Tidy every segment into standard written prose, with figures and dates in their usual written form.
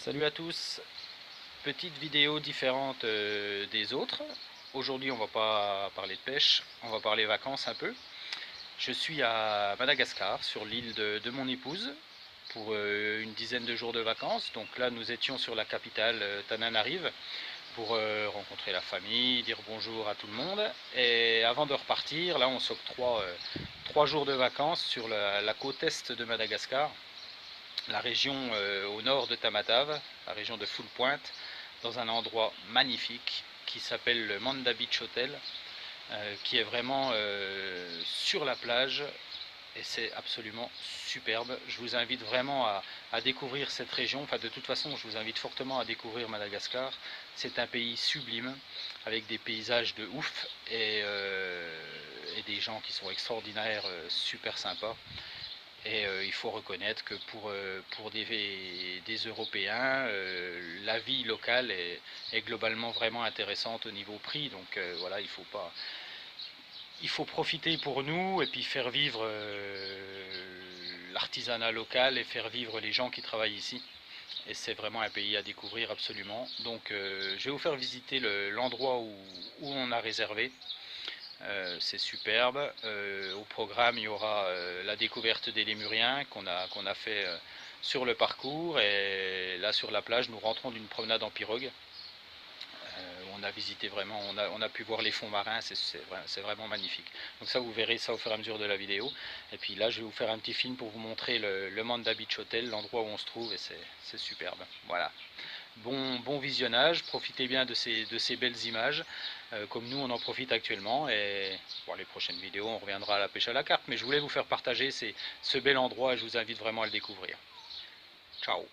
Salut à tous, petite vidéo différente des autres. Aujourd'hui on va pas parler de pêche, on va parler vacances un peu. Je suis à Madagascar, sur l'île de mon épouse, pour une dizaine de jours de vacances. Donc là nous étions sur la capitale Tananarive pour rencontrer la famille, dire bonjour à tout le monde. Et avant de repartir, là on s'octroie 3 jours de vacances sur la côte est de Madagascar, la région au nord de Tamatave, la région de Full Point, dans un endroit magnifique qui s'appelle le Manda Beach Hotel, qui est vraiment sur la plage et c'est absolument superbe. Je vous invite vraiment à découvrir cette région. Enfin, de toute façon, je vous invite fortement à découvrir Madagascar. C'est un pays sublime avec des paysages de ouf et des gens qui sont extraordinaires, super sympas. Et il faut reconnaître que pour des Européens, la vie locale est globalement vraiment intéressante au niveau prix. Donc voilà, il faut profiter pour nous et puis faire vivre l'artisanat local et faire vivre les gens qui travaillent ici. Et c'est vraiment un pays à découvrir absolument. Donc je vais vous faire visiter l'endroit où on a réservé. C'est superbe. Au programme, il y aura la découverte des lémuriens qu'on a fait sur le parcours. Et là, sur la plage, nous rentrons d'une promenade en pirogue. On a visité vraiment, on a pu voir les fonds marins, c'est vraiment magnifique. Donc ça, vous verrez ça au fur et à mesure de la vidéo. Et puis là, je vais vous faire un petit film pour vous montrer le Manda Beach Hotel, l'endroit où on se trouve, et c'est superbe. Voilà. Bon visionnage, profitez bien de ces belles images, comme nous on en profite actuellement. Et pour les prochaines vidéos, on reviendra à la pêche à la carpe. Mais je voulais vous faire partager ce bel endroit et je vous invite vraiment à le découvrir. Ciao.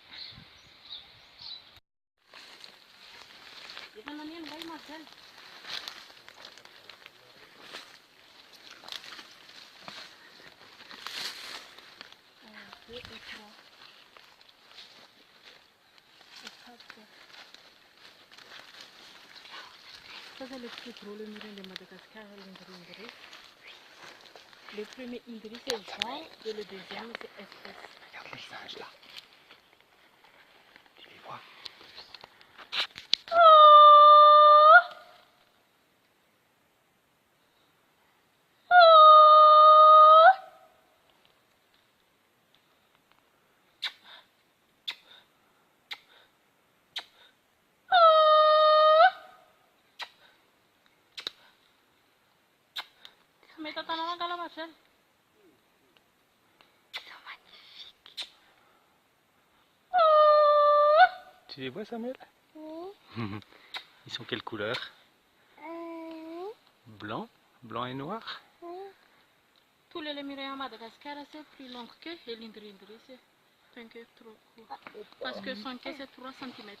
Ça, c'est le plus gros, le murin de Madagascar, l'Indri. Le premier Indri, c'est Jean, et le deuxième, c'est Espèce. Regarde les singes là. Tu les vois? Mais t'as un à la machine. Tu les vois, Samuel? Ils sont quelle couleur? Blanc? Blanc et noir? Tous les lémuriens à Madagascar, c'est plus long que l'Indri. C'est un queue trop court. Parce que son queue, c'est 3 cm.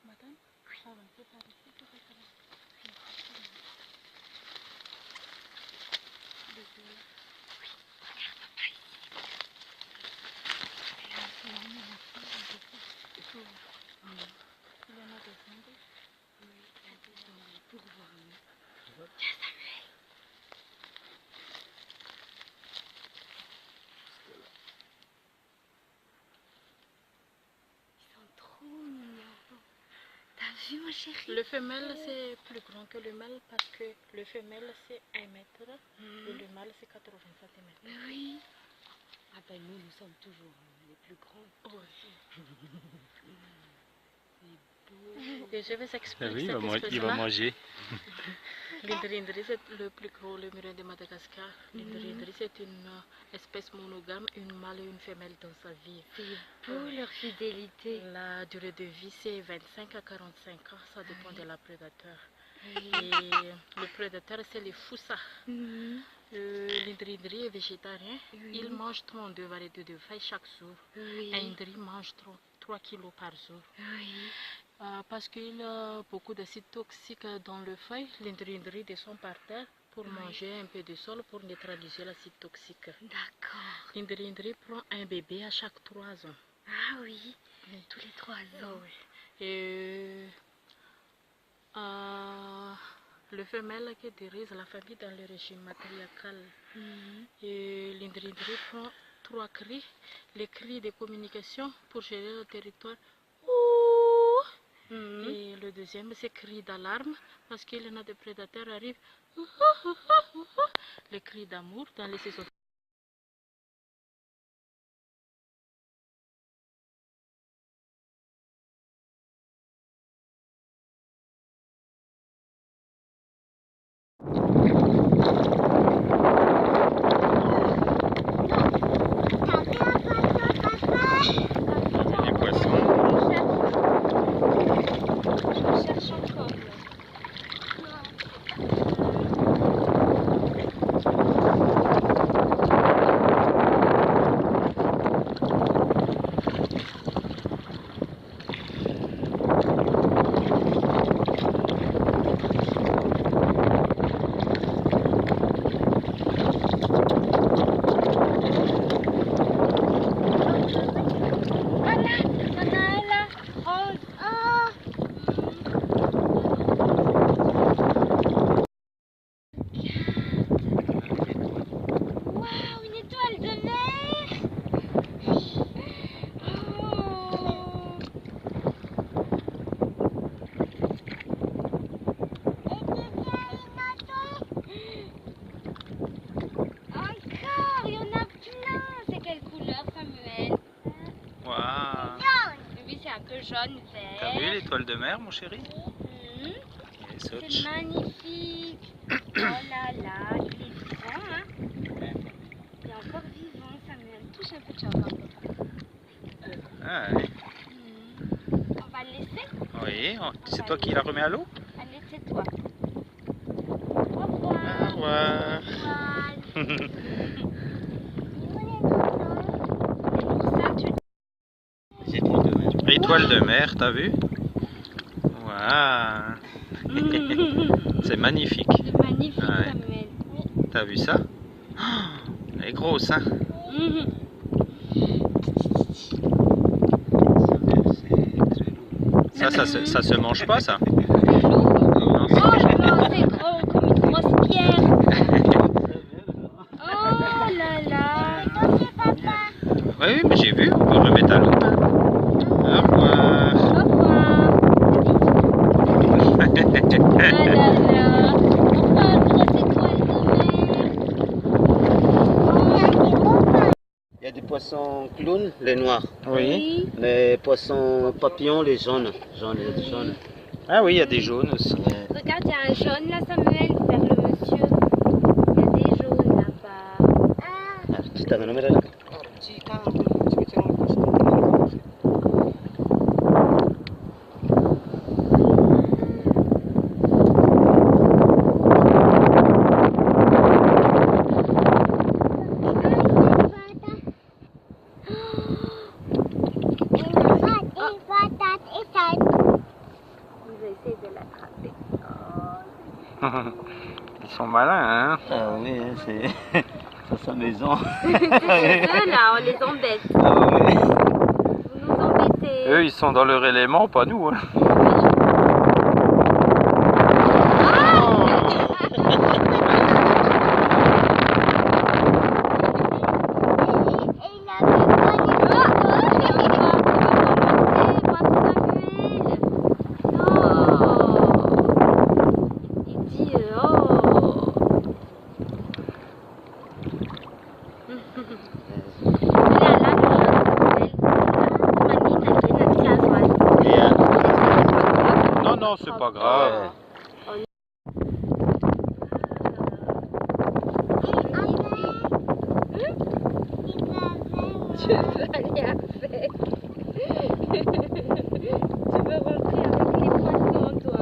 Madame, avancez par ici, tout ça va. T'as vu, ma chérie? Le femelle, c'est plus grand que le mâle parce que le femelle, c'est 1 mètre et le mâle, c'est 80 cm. Oui. Ah ben nous sommes toujours les plus grands. Oui. C'est beau. Et je vais Ah expliquer oui, cette il va espèce-là. manger. L'Indri, c'est le plus gros lémurien de Madagascar. L'Indri, c'est une espèce monogame, une mâle et une femelle dans sa vie. C'est beau leur fidélité. La durée de vie, c'est 25 à 45 ans, ça dépend de la prédateur. Oui. Et le prédateur, c'est les foussas. L'Indri est végétarien. Il mange 32 variétés de feuilles chaque jour. Oui. Un Indri mange 3 kilos par jour. Oui. Parce qu'il a beaucoup d'acides toxiques dans le feuille, l'Indri descend par terre pour manger un peu de sol pour neutraliser l'acide toxique. D'accord. L'Indri prend un bébé à chaque 3 ans. Ah oui, tous les 3 ans. Et le femelle qui dirige la famille dans le régime matriarcal. Et l'Indri prend 3 cris, les cris de communication pour gérer le territoire. Et le deuxième, c'est cri d'alarme parce qu'il y en a des prédateurs arrivent. Les cris d'amour dans les saisons. Les poissons. Je cherche encore. Jaune, vert. T'as vu l'étoile de mer, mon chéri? C'est magnifique. Oh là là, il est vivant, hein? Il est encore vivant, Samuel. Touche un peu de chocolat. Ah, ouais. On va le laisser? Oui, c'est toi qui la remets à l'eau? Allez, c'est toi. Au revoir. Au revoir. Au revoir. Étoile de mer, t'as vu? Waouh. C'est magnifique. C'est magnifique, Ouais. Samuel. T'as vu ça? Oh, elle est grosse, hein? Ça se mange pas, ça? Oh, c'est gros comme une grosse pierre. Oh là là. Oui, mais j'ai vu, on peut remettre à l'eau. Au revoir. Au revoir. Ah là là. Enfin, grosse étoile de mer. Il y a des poissons clowns, les noirs. Oui. Les poissons papillons, les jaunes. Jaunes. Ah oui, il y a des jaunes aussi. Regarde, il y a un jaune là, Samuel, vers le monsieur. Il y a des jaunes là-bas. Ah, kita nggak namanya? On va essayer de l'attraper. Ils sont malins, hein? Ah oui, c'est ça sa maison. C'est eux là, on les embête. Ah oui. Vous nous embêtez. Eux, ils sont dans leur élément, pas nous. Hein. Non, c'est pas grave. Tu veux aller avec? Tu veux rentrer avec les poissons, toi?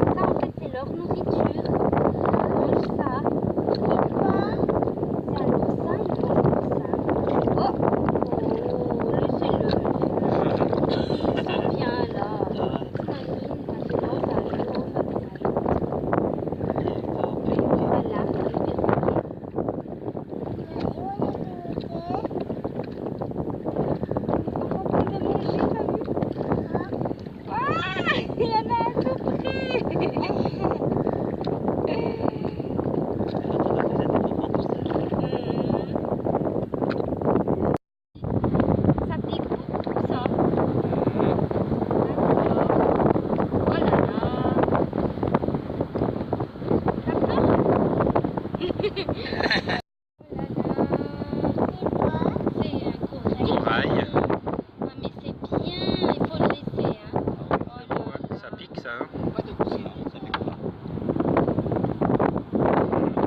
Ça, en fait, c'est leur nourriture. Ils mangent ça. ça, hein? Pas de bruit, non, ça fait quoi?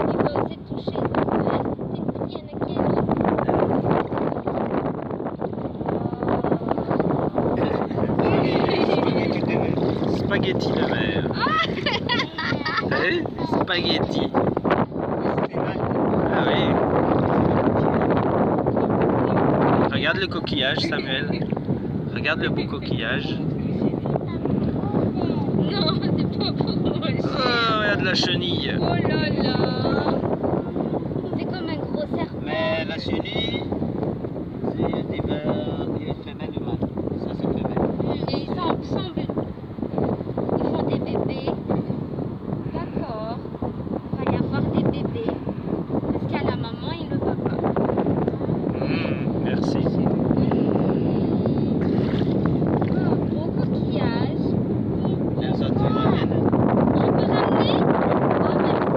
Il va aussi toucher. Il y en a qui Spaghetti de mer. Hein? Spaghetti. Ah oui. Regarde le coquillage, Samuel. Regarde le beau coquillage. Non, c'est pas pour moi. Oh, regarde la chenille. Oh là là. C'est comme un gros serpent. Mais la chenille, c'est des femelles humaines. Ça, c'est femelle. Et ils s'ensemble. Ils font des bébés. D'accord. Il va y avoir des bébés. Parce qu'il y a la maman et le papa. Merci. Oh, gros coquillage. Les autres, ils ramènent. Je peux ramener? Oh, merci,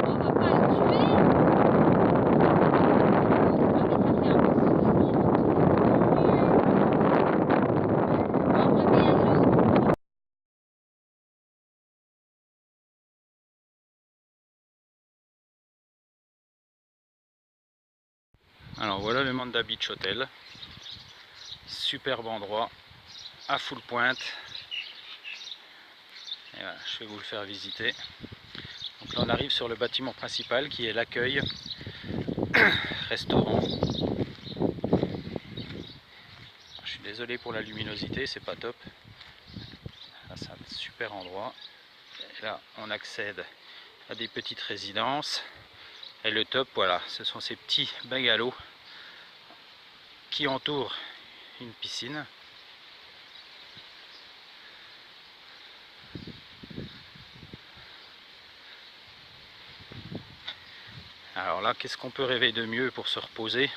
on va pas le tuer. Ah, mais ça fait un peu souvenir. On revient juste. Alors voilà le Manda Beach Hotel. Superbe endroit, à full pointe. Et voilà, je vais vous le faire visiter. Donc là on arrive sur le bâtiment principal qui est l'accueil restaurant. Je suis désolé pour la luminosité, c'est pas top. Là c'est un super endroit. Et là on accède à des petites résidences. Et le top, voilà, ce sont ces petits bungalows qui entourent une piscine. Alors là, qu'est-ce qu'on peut rêver de mieux pour se reposer?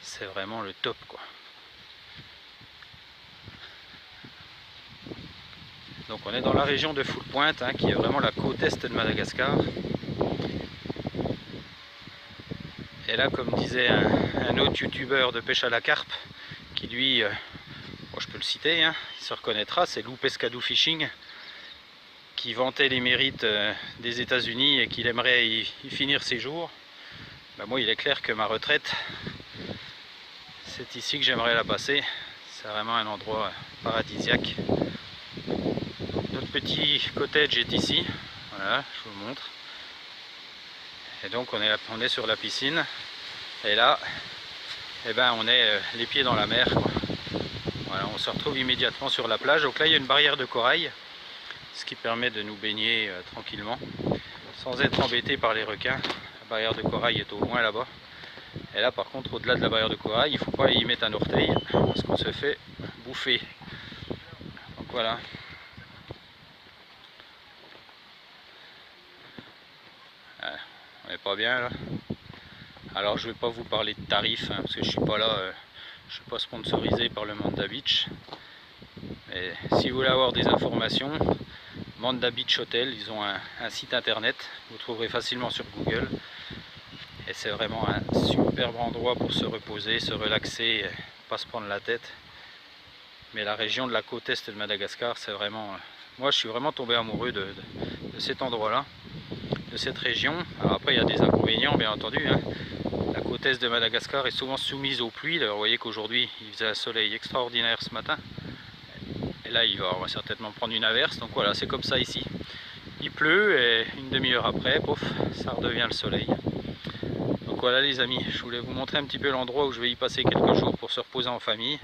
C'est vraiment le top, quoi. Donc on est dans la région de Full Pointe, hein, qui est vraiment la côte est de Madagascar. Et là, comme disait un autre youtubeur de pêche à la carpe, qui lui, bon, je peux le citer, hein, il se reconnaîtra, c'est Lou Pescadou Fishing, qui vantait les mérites des États-Unis et qu'il aimerait y finir ses jours. Ben moi, il est clair que ma retraite, c'est ici que j'aimerais la passer. C'est vraiment un endroit paradisiaque. Notre petit cottage est ici, voilà, je vous le montre. Et donc on est sur la piscine, et là, eh ben, on est les pieds dans la mer, quoi. Voilà, on se retrouve immédiatement sur la plage. Donc là, il y a une barrière de corail, ce qui permet de nous baigner tranquillement, sans être embêté par les requins. La barrière de corail est au loin là-bas. Et là, par contre, au-delà de la barrière de corail, il ne faut pas y mettre un orteil, parce qu'on se fait bouffer. Donc voilà. On n'est pas bien là. Alors je vais pas vous parler de tarifs, hein, parce que je suis pas là, je suis pas sponsorisé par le Manda Beach. Mais si vous voulez avoir des informations, Manda Beach Hotel, ils ont un site internet, vous trouverez facilement sur Google. Et c'est vraiment un superbe endroit pour se reposer, se relaxer, pas se prendre la tête. Mais la région de la côte est de Madagascar, c'est vraiment... moi je suis vraiment tombé amoureux de cet endroit-là, de cette région. Alors après il y a des inconvénients bien entendu, hein. La côte est de Madagascar est souvent soumise aux pluies. Alors, vous voyez qu'aujourd'hui il faisait un soleil extraordinaire ce matin. Et là on va certainement prendre une averse. Donc voilà, c'est comme ça ici. Il pleut et une demi-heure après, pof, ça redevient le soleil. Donc voilà les amis, je voulais vous montrer un petit peu l'endroit où je vais y passer quelques jours pour se reposer en famille.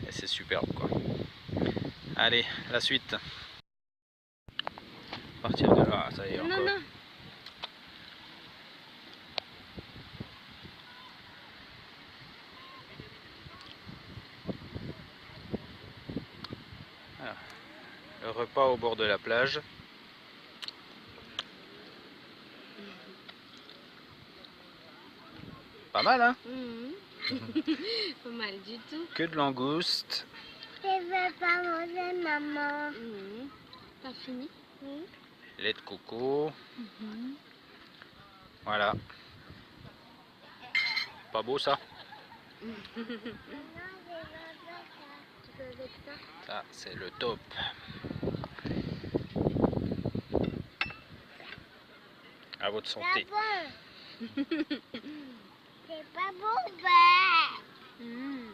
Et c'est superbe, quoi. Allez, la suite. À partir de là, ça y est, encore. Non. Alors, le repas au bord de la plage. Pas mal, hein? Pas mal du tout. Que de langoustes. Je veux pas manger, maman. T'as fini? Oui. Lait de coco. Voilà. Pas beau ça? Tu veux avec ça? Ça, c'est le top. À votre santé. C'est pas bon, ben.